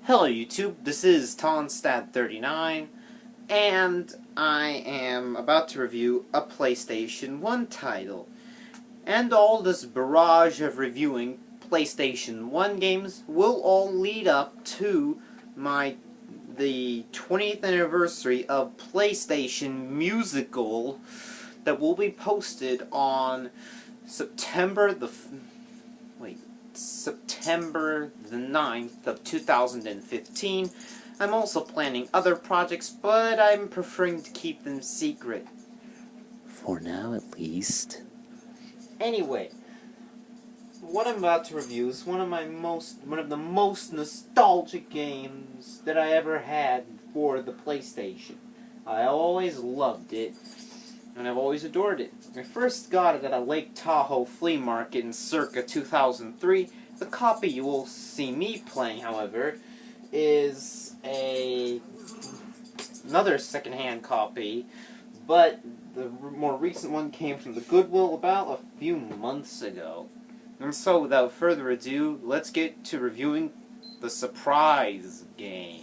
Hello YouTube, this is Tonstad39, and I am about to review a PlayStation 1 title. And all this barrage of reviewing PlayStation 1 games will all lead up to the 20th anniversary of PlayStation Musical that will be posted on September the 9th of 2015. I'm also planning other projects, but I'm preferring to keep them secret. For now, at least. Anyway, what I'm about to review is one of the most nostalgic games that I ever had for the PlayStation. I always loved it, and I've always adored it. I first got it at a Lake Tahoe flea market in circa 2003. The copy you will see me playing, however, is another second-hand copy, but the more recent one came from the Goodwill about a few months ago. And so, without further ado, let's get to reviewing the surprise game.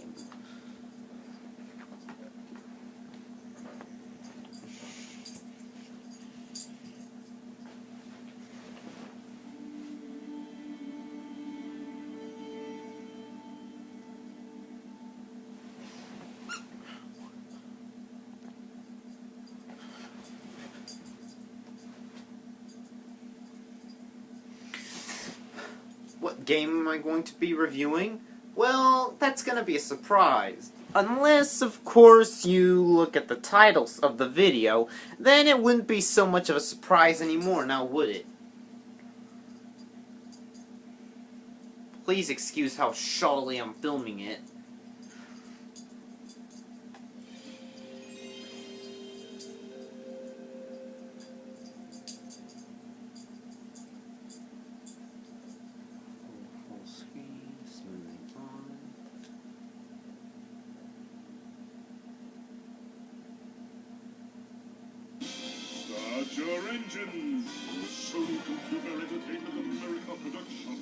What game am I going to be reviewing? Well, that's going to be a surprise. Unless, of course, you look at the titles of the video, then it wouldn't be so much of a surprise anymore, now would it? Please excuse how shoddily I'm filming it. Start your engines! Sony Computer Entertainment America production.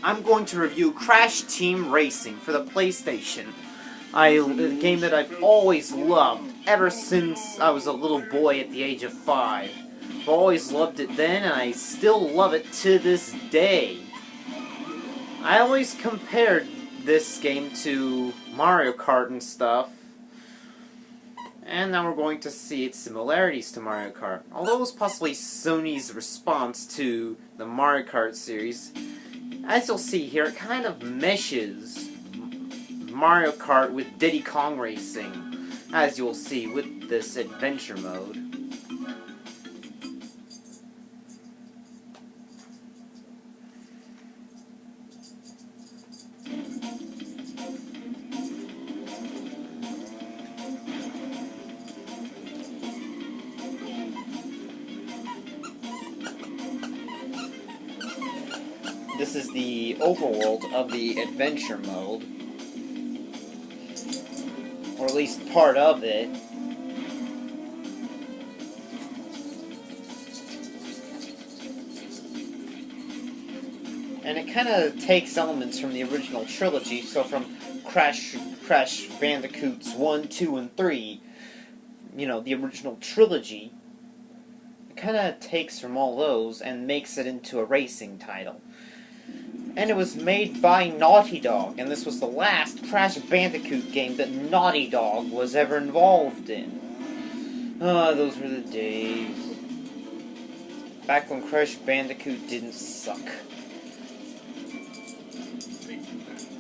I'm going to review Crash Team Racing for the PlayStation. A game that I've always loved, ever since I was a little boy at the age of 5. I've always loved it then, and I still love it to this day. I always compared this game to Mario Kart and stuff, and now we're going to see its similarities to Mario Kart. Although it was possibly Sony's response to the Mario Kart series, as you'll see here, it kind of meshes Mario Kart with Diddy Kong Racing, as you'll see with this adventure mode. This is the overworld of the adventure mode, or at least part of it. And it kind of takes elements from the original trilogy, so from Crash Bandicoots 1, 2, and 3, you know, the original trilogy, it kind of takes from all those and makes it into a racing title. And it was made by Naughty Dog, and this was the last Crash Bandicoot game that Naughty Dog was ever involved in. Ah, those were the days. Back when Crash Bandicoot didn't suck.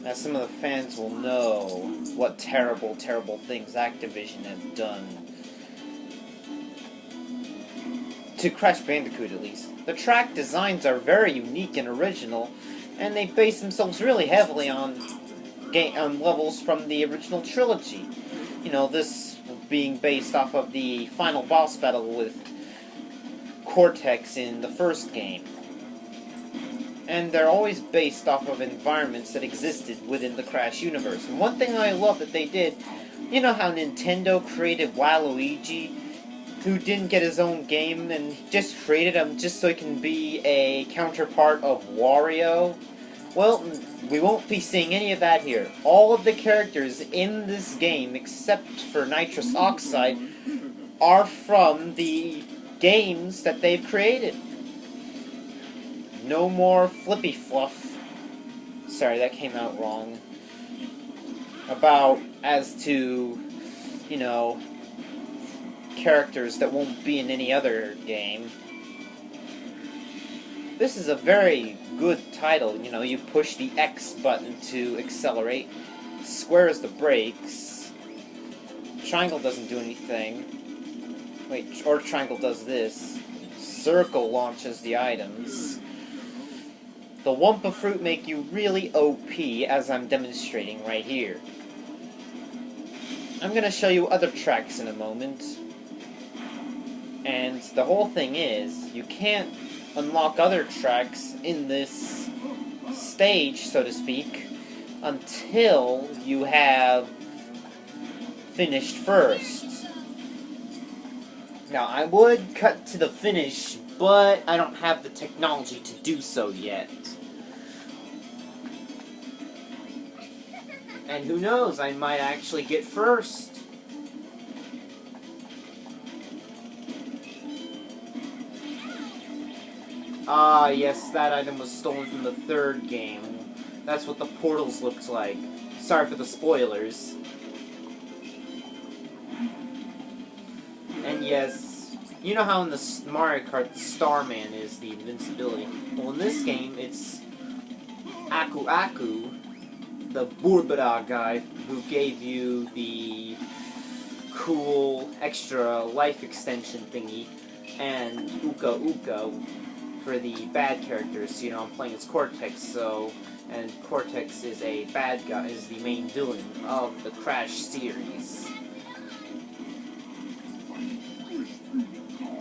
As some of the fans will know what terrible, terrible things Activision have done. To Crash Bandicoot, at least. The track designs are very unique and original, and they base themselves really heavily on levels from the original trilogy. You know, this being based off of the final boss battle with Cortex in the first game. And they're always based off of environments that existed within the Crash universe. And one thing I love that they did, you know how Nintendo created Waluigi who didn't get his own game and just created him just so he can be a counterpart of Wario. Well, we won't be seeing any of that here. All of the characters in this game, except for Nitrous Oxide, are from the games that they've created. No more flippy fluff. Sorry, that came out wrong. About as to, you know, characters that won't be in any other game. This is a very good title. You know, you push the X button to accelerate, square is the brakes, triangle doesn't do anything. Wait, or triangle does this. Circle launches the items. The Wumpa Fruit make you really OP, as I'm demonstrating right here. I'm gonna show you other tracks in a moment. And the whole thing is, you can't unlock other tracks in this stage, so to speak, until you have finished first. Now, I would cut to the finish, but I don't have the technology to do so yet. And who knows, I might actually get first. Ah, yes, that item was stolen from the third game. That's what the portals looked like. Sorry for the spoilers. And yes, you know how in the Mario Kart the Starman is the invincibility. Well, in this game, it's Aku Aku, the Burbera guy, who gave you the cool extra life extension thingy, and Uka Uka for the bad characters. You know, I'm playing as Cortex, so, and Cortex is a bad guy, is the main villain of the Crash series.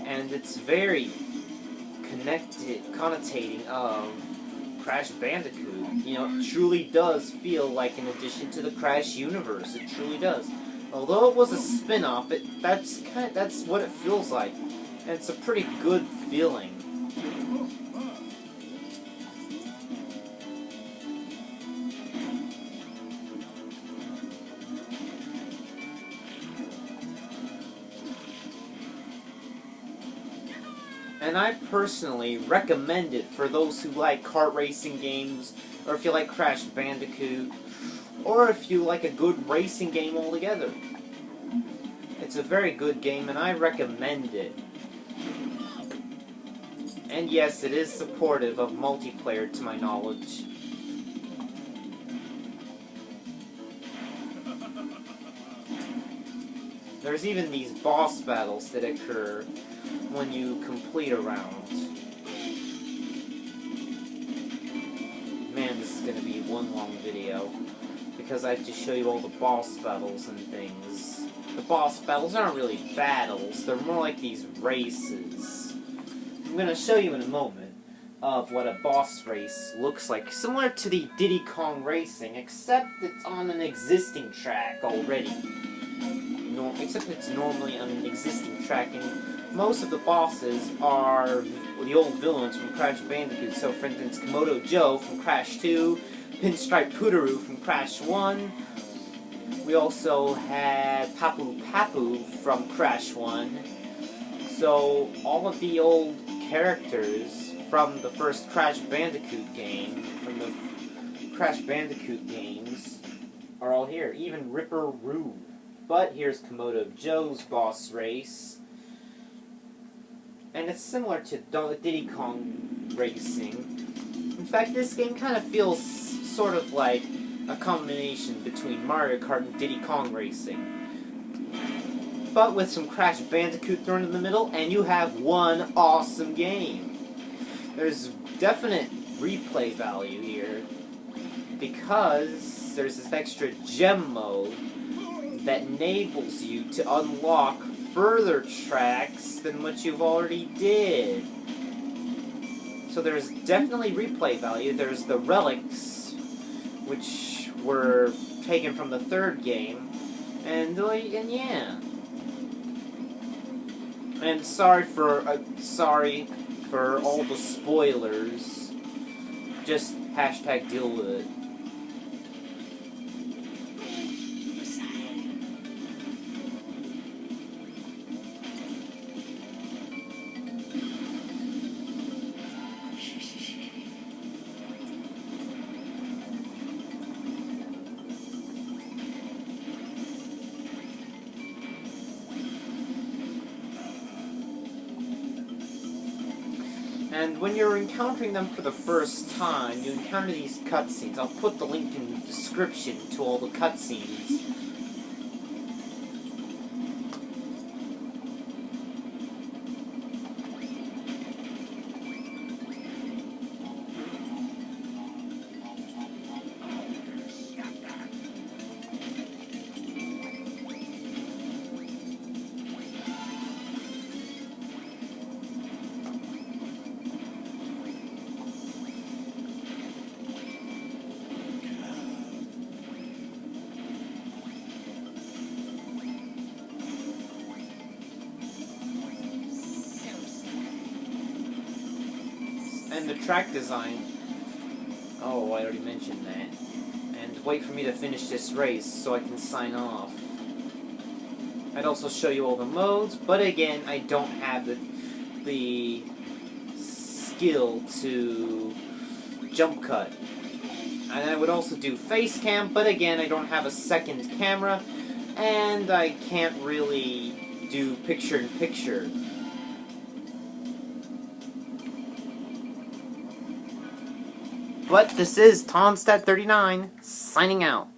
And it's very connotating of Crash Bandicoot. You know, it truly does feel like an addition to the Crash universe. It truly does. Although it was a spin-off, that's what it feels like. And it's a pretty good feeling. And I personally recommend it for those who like kart racing games, or if you like Crash Bandicoot, or if you like a good racing game altogether. It's a very good game, and I recommend it. And yes, it is supportive of multiplayer, to my knowledge. There's even these boss battles that occur when you complete a round. Man, this is going to be one long video, because I have to show you all the boss battles and things. The boss battles aren't really battles, they're more like these races. I'm going to show you in a moment of what a boss race looks like, similar to the Diddy Kong Racing, except it's on an existing track already. Except it's normally on an existing track, and most of the bosses are the old villains from Crash Bandicoot. So, for instance, Komodo Joe from Crash 2, Pinstripe Pootaroo from Crash 1. We also had Papu Papu from Crash 1. So, all of the old characters from the first Crash Bandicoot game, from the Crash Bandicoot games, are all here. Even Ripper Roo. But here's Komodo Joe's boss race. And it's similar to Diddy Kong Racing. In fact, this game kind of feels sort of like a combination between Mario Kart and Diddy Kong Racing. But with some Crash Bandicoot thrown in the middle, and you have one awesome game. There's definite replay value here, because there's this extra gem mode that enables you to unlock further tracks than what you've already did. So there's definitely replay value. There's the relics, which were taken from the third game, and yeah. And sorry for all the spoilers. Just hashtag deal with it. And when you're encountering them for the first time, you encounter these cutscenes. I'll put the link in the description to all the cutscenes. And the track design. Oh, I already mentioned that. And wait for me to finish this race so I can sign off. I'd also show you all the modes, but again, I don't have the skill to jump cut. And I would also do face cam, but again, I don't have a second camera, and I can't really do picture-in-picture. But this is Tomstat39, signing out.